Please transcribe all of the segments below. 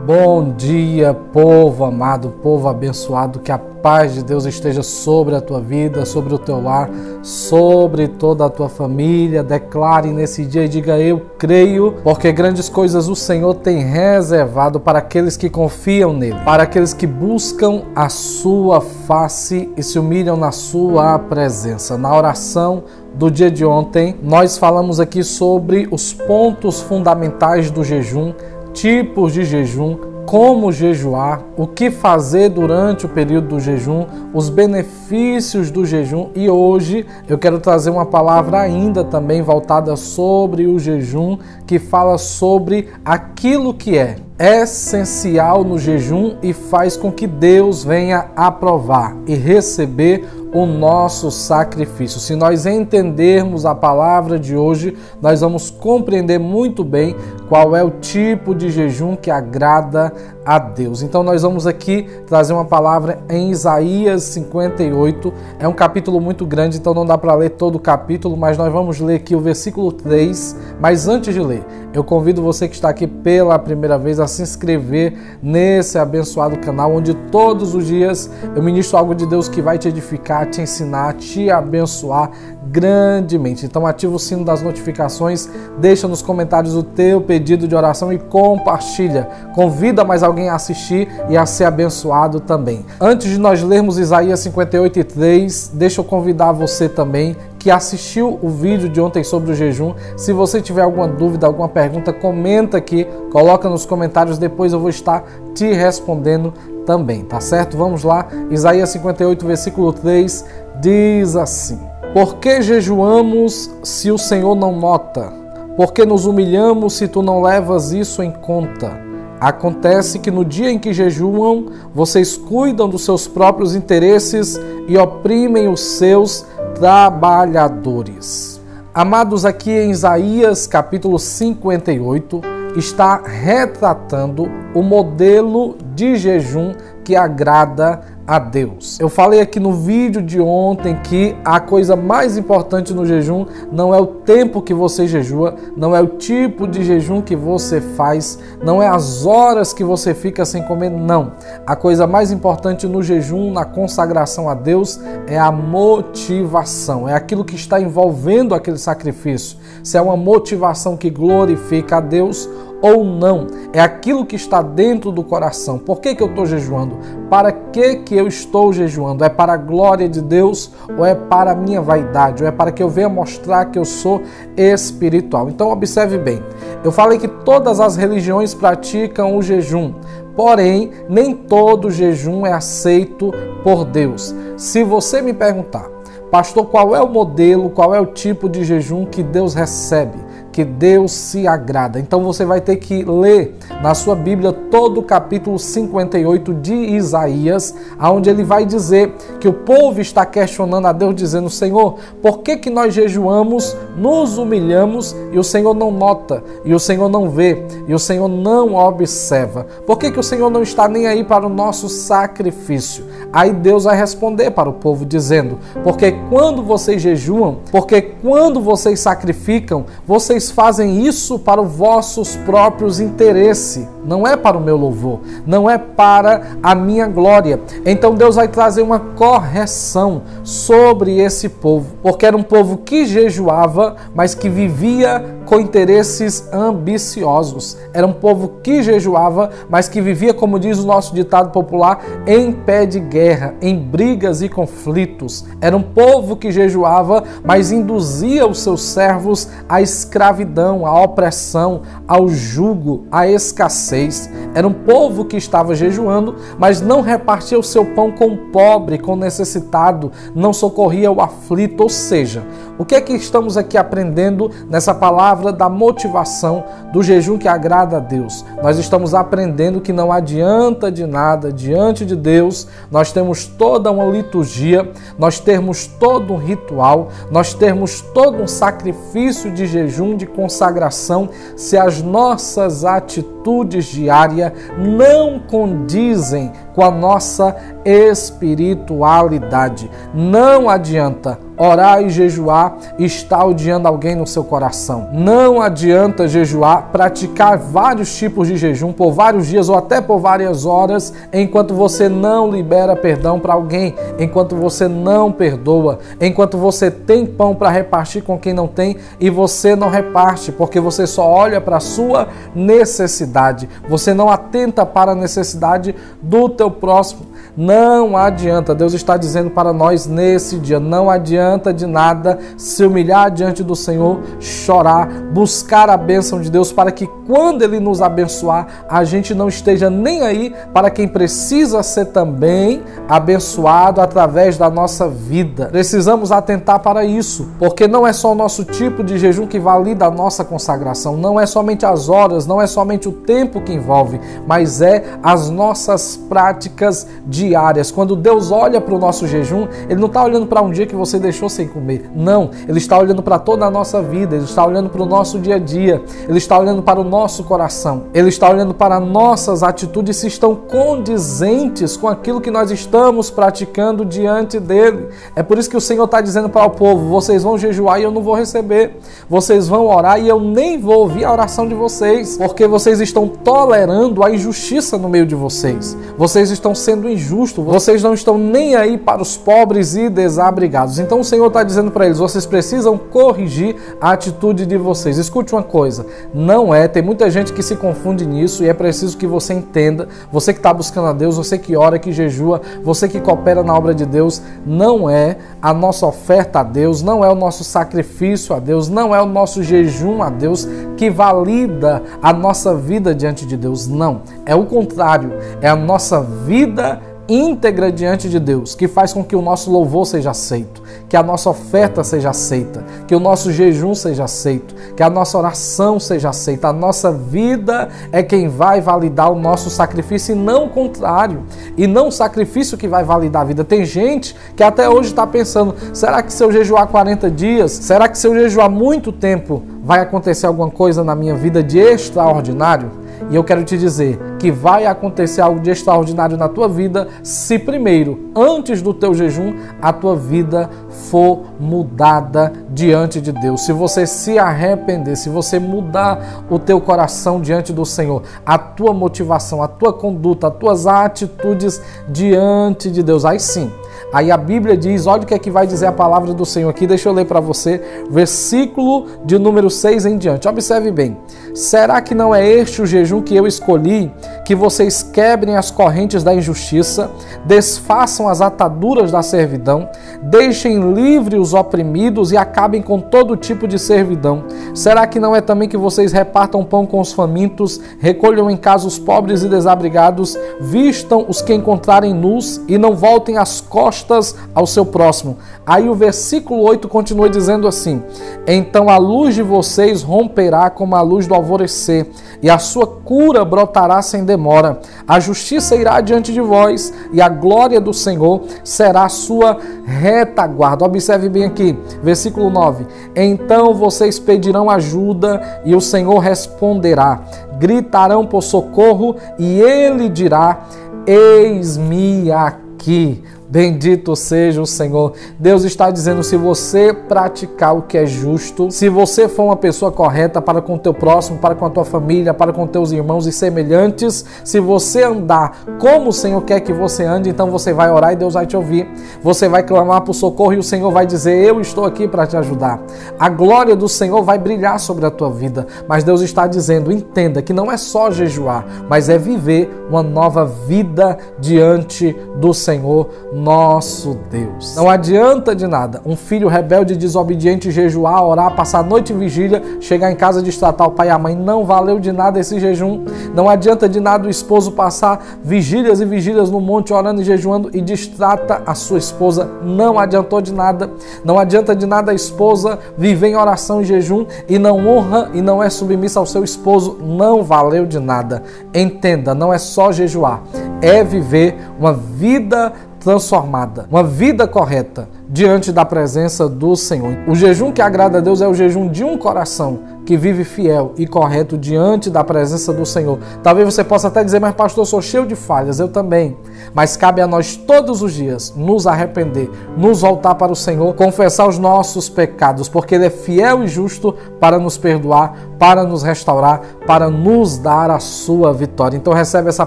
Bom dia, povo amado, povo abençoado, que a paz de Deus esteja sobre a tua vida, sobre o teu lar, sobre toda a tua família. Declare nesse dia e diga: eu creio, porque grandes coisas o Senhor tem reservado para aqueles que confiam nele, para aqueles que buscam a sua face e se humilham na sua presença. Na oração do dia de ontem, nós falamos aqui sobre os pontos fundamentais do jejum, tipos de jejum, como jejuar, o que fazer durante o período do jejum, os benefícios do jejum, e hoje eu quero trazer uma palavra ainda também voltada sobre o jejum, que fala sobre aquilo que é essencial no jejum e faz com que Deus venha aprovar e receber o nosso sacrifício. Se nós entendermos a palavra de hoje, nós vamos compreender muito bem qual é o tipo de jejum que agrada a Deus. Então nós vamos aqui trazer uma palavra em Isaías 58. É um capítulo muito grande, então não dá para ler todo o capítulo, mas nós vamos ler aqui o versículo 3. Mas antes de ler, eu convido você que está aqui pela primeira vez a se inscrever nesse abençoado canal, onde todos os dias eu ministro algo de Deus que vai te edificar, te ensinar, te abençoar grandemente. Então ativa o sino das notificações, deixa nos comentários o teu pedido de oração e compartilha. Convida mais alguém a assistir e a ser abençoado também. Antes de nós lermos Isaías 58:3, deixa eu convidar você também que assistiu o vídeo de ontem sobre o jejum. Se você tiver alguma dúvida, alguma pergunta, comenta aqui, coloca nos comentários, depois eu vou estar te respondendo também, tá certo? Vamos lá, Isaías 58, versículo 3, diz assim: por que jejuamos se o Senhor não nota? Por que nos humilhamos se tu não levas isso em conta? Acontece que no dia em que jejuam, vocês cuidam dos seus próprios interesses e oprimem os seus trabalhadores. Amados, aqui em Isaías capítulo 58, está retratando o modelo de jejum que agrada a Deus. Eu falei aqui no vídeo de ontem que a coisa mais importante no jejum não é o tempo que você jejua, não é o tipo de jejum que você faz, não é as horas que você fica sem comer, não. A coisa mais importante no jejum, na consagração a Deus, é a motivação, é aquilo que está envolvendo aquele sacrifício. Se é uma motivação que glorifica a Deus ou não, é aquilo que está dentro do coração. Por que eu estou jejuando? Para que eu estou jejuando? É para a glória de Deus ou é para a minha vaidade? Ou é para que eu venha mostrar que eu sou espiritual? Então observe bem, eu falei que todas as religiões praticam o jejum, porém nem todo jejum é aceito por Deus. Se você me perguntar: pastor, qual é o modelo, qual é o tipo de jejum que Deus recebe, que Deus se agrada? Então você vai ter que ler na sua Bíblia todo o capítulo 58 de Isaías, onde ele vai dizer que o povo está questionando a Deus, dizendo: Senhor, por que nós jejuamos, nos humilhamos e o Senhor não nota, e o Senhor não vê, e o Senhor não observa? Por que o Senhor não está nem aí para o nosso sacrifício? Aí Deus vai responder para o povo dizendo: porque quando vocês jejuam, porque quando vocês sacrificam, vocês fazem isso para os vossos próprios interesses, não é para o meu louvor, não é para a minha glória. Então Deus vai trazer uma correção sobre esse povo, porque era um povo que jejuava, mas que vivia com interesses ambiciosos. Era um povo que jejuava, mas que vivia, como diz o nosso ditado popular, em pé de guerra, em brigas e conflitos. Era um povo que jejuava, mas induzia os seus servos à escravidão, à opressão, ao jugo, à escassez. Era um povo que estava jejuando, mas não repartia o seu pão com o pobre, com o necessitado, não socorria o aflito. Ou seja, o que é que estamos aqui aprendendo nessa palavra da motivação do jejum que agrada a Deus? Nós estamos aprendendo que não adianta de nada diante de Deus nós temos toda uma liturgia, nós termos todo um ritual, nós termos todo um sacrifício de jejum, de consagração, se as nossas atitudes diárias não condizem com a nossa espiritualidade. Não adianta orar e jejuar está odiando alguém no seu coração. Não adianta jejuar, praticar vários tipos de jejum por vários dias ou até por várias horas, enquanto você não libera perdão para alguém, enquanto você não perdoa, enquanto você tem pão para repartir com quem não tem e você não reparte, porque você só olha para a sua necessidade, você não atenta para a necessidade do teu próximo. Não adianta, Deus está dizendo para nós nesse dia, não adianta de nada se humilhar diante do Senhor, chorar, buscar a bênção de Deus para que quando Ele nos abençoar, a gente não esteja nem aí para quem precisa ser também abençoado através da nossa vida. Precisamos atentar para isso, porque não é só o nosso tipo de jejum que valida a nossa consagração, não é somente as horas, não é somente o tempo que envolve, mas é as nossas práticas diárias. Quando Deus olha para o nosso jejum, Ele não está olhando para um dia que você deixou sem comer. Não, Ele está olhando para toda a nossa vida, Ele está olhando para o nosso dia a dia, Ele está olhando para o nosso coração, Ele está olhando para nossas atitudes se estão condizentes com aquilo que nós estamos praticando diante dEle. É por isso que o Senhor está dizendo para o povo, vocês vão jejuar e eu não vou receber, vocês vão orar e eu nem vou ouvir a oração de vocês, porque vocês estão tolerando a injustiça no meio de vocês, vocês estão sendo injustos, vocês não estão nem aí para os pobres e desabrigados. Então o Senhor está dizendo para eles, vocês precisam corrigir a atitude de vocês. Escute uma coisa, não é, tem muita gente que se confunde nisso e é preciso que você entenda, você que está buscando a Deus, você que ora, que jejua, você que coopera na obra de Deus, não é a nossa oferta a Deus, não é o nosso sacrifício a Deus, não é o nosso jejum a Deus que valida a nossa vida diante de Deus, não. É o contrário, é a nossa vida íntegra diante de Deus, que faz com que o nosso louvor seja aceito, que a nossa oferta seja aceita, que o nosso jejum seja aceito, que a nossa oração seja aceita. A nossa vida é quem vai validar o nosso sacrifício e não o contrário, e não o sacrifício que vai validar a vida. Tem gente que até hoje está pensando, será que se eu jejuar 40 dias, será que se eu jejuar muito tempo, vai acontecer alguma coisa na minha vida de extraordinário? E eu quero te dizer que vai acontecer algo de extraordinário na tua vida se primeiro, antes do teu jejum, a tua vida for mudada diante de Deus. Se você se arrepender, se você mudar o teu coração diante do Senhor, a tua motivação, a tua conduta, as tuas atitudes diante de Deus, aí sim. Aí a Bíblia diz, olha o que é que vai dizer a palavra do Senhor aqui, deixa eu ler para você, versículo de número 6 em diante. Observe bem, será que não é este o jejum que eu escolhi, que vocês quebrem as correntes da injustiça, desfaçam as ataduras da servidão, deixem livre os oprimidos e acabem com todo tipo de servidão? Será que não é também que vocês repartam pão com os famintos, recolham em casa os pobres e desabrigados, vistam os que encontrarem nus e não voltem as costas ao seu próximo? Aí o versículo 8 continua dizendo assim, então a luz de vocês romperá como a luz do alvorecer, e a sua cura brotará sem demora. A justiça irá diante de vós, e a glória do Senhor será a sua retaguarda. Observe bem aqui, versículo 9. Então vocês pedirão ajuda, e o Senhor responderá. Gritarão por socorro, e Ele dirá, eis-me aqui. Bendito seja o Senhor. Deus está dizendo, se você praticar o que é justo, se você for uma pessoa correta para com o teu próximo, para com a tua família, para com teus irmãos e semelhantes, se você andar como o Senhor quer que você ande, então você vai orar e Deus vai te ouvir. Você vai clamar por socorro e o Senhor vai dizer, eu estou aqui para te ajudar. A glória do Senhor vai brilhar sobre a tua vida. Mas Deus está dizendo, entenda que não é só jejuar, mas é viver uma nova vida diante do Senhor nosso Deus. Não adianta de nada um filho rebelde e desobediente jejuar, orar, passar a noite em vigília, chegar em casa e destratar o pai e a mãe. Não valeu de nada esse jejum. Não adianta de nada o esposo passar vigílias e vigílias no monte orando e jejuando e destrata a sua esposa. Não adiantou de nada. Não adianta de nada a esposa viver em oração e jejum e não honra e não é submissa ao seu esposo. Não valeu de nada. Entenda, não é só jejuar, é viver uma vida transformada, uma vida correta diante da presença do Senhor. O jejum que agrada a Deus é o jejum de um coração que vive fiel e correto diante da presença do Senhor. Talvez você possa até dizer, mas pastor, eu sou cheio de falhas, eu também. Mas cabe a nós todos os dias nos arrepender, nos voltar para o Senhor, confessar os nossos pecados, porque Ele é fiel e justo para nos perdoar, para nos restaurar, para nos dar a sua vitória. Então recebe essa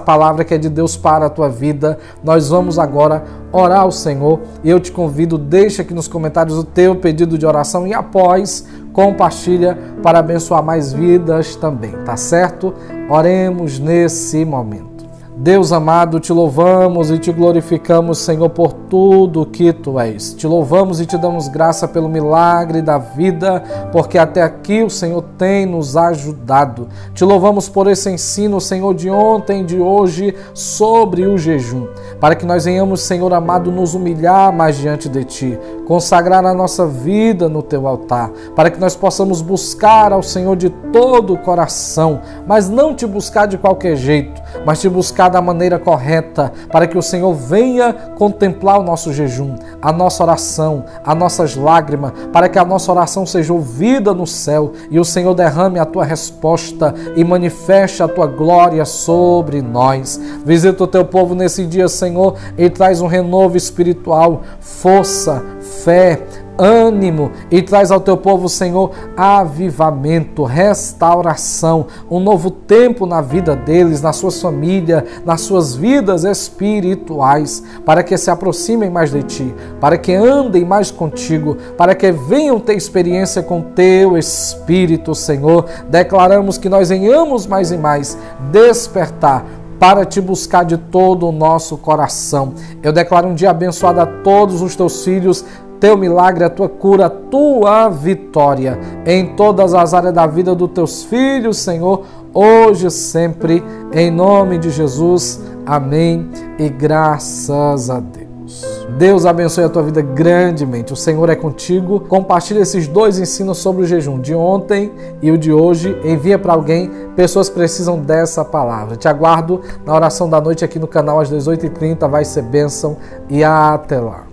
palavra que é de Deus para a tua vida. Nós vamos agora orar ao Senhor e eu te convido, deixa aqui nos comentários o teu pedido de oração e após compartilha para abençoar mais vidas também, tá certo? Oremos nesse momento. Deus amado, te louvamos e te glorificamos, Senhor, por tudo que Tu és. Te louvamos e te damos graça pelo milagre da vida, porque até aqui o Senhor tem nos ajudado. Te louvamos por esse ensino, Senhor, de ontem e de hoje sobre o jejum, para que nós venhamos, Senhor amado, nos humilhar mais diante de Ti, consagrar a nossa vida no Teu altar, para que nós possamos buscar ao Senhor de todo o coração, mas não Te buscar de qualquer jeito, mas Te buscar da maneira correta, para que o Senhor venha contemplar o nosso jejum, a nossa oração, as nossas lágrimas, para que a nossa oração seja ouvida no céu e o Senhor derrame a Tua resposta e manifeste a Tua glória sobre nós. Visita o Teu povo nesse dia, Senhor, e traz um renovo espiritual, força, fé, ânimo e traz ao Teu povo, Senhor, avivamento, restauração, um novo tempo na vida deles, nas suas famílias, nas suas vidas espirituais, para que se aproximem mais de Ti, para que andem mais contigo, para que venham ter experiência com Teu Espírito, Senhor. Declaramos que nós venhamos mais e mais despertar para Te buscar de todo o nosso coração. Eu declaro um dia abençoado a todos os Teus filhos, Teu milagre, a Tua cura, a Tua vitória em todas as áreas da vida dos Teus filhos, Senhor, hoje e sempre, em nome de Jesus. Amém e graças a Deus. Deus abençoe a tua vida grandemente. O Senhor é contigo. Compartilha esses dois ensinos sobre o jejum de ontem e o de hoje. Envia para alguém. Pessoas precisam dessa palavra. Te aguardo na oração da noite aqui no canal às 18h30. Vai ser bênção e até lá.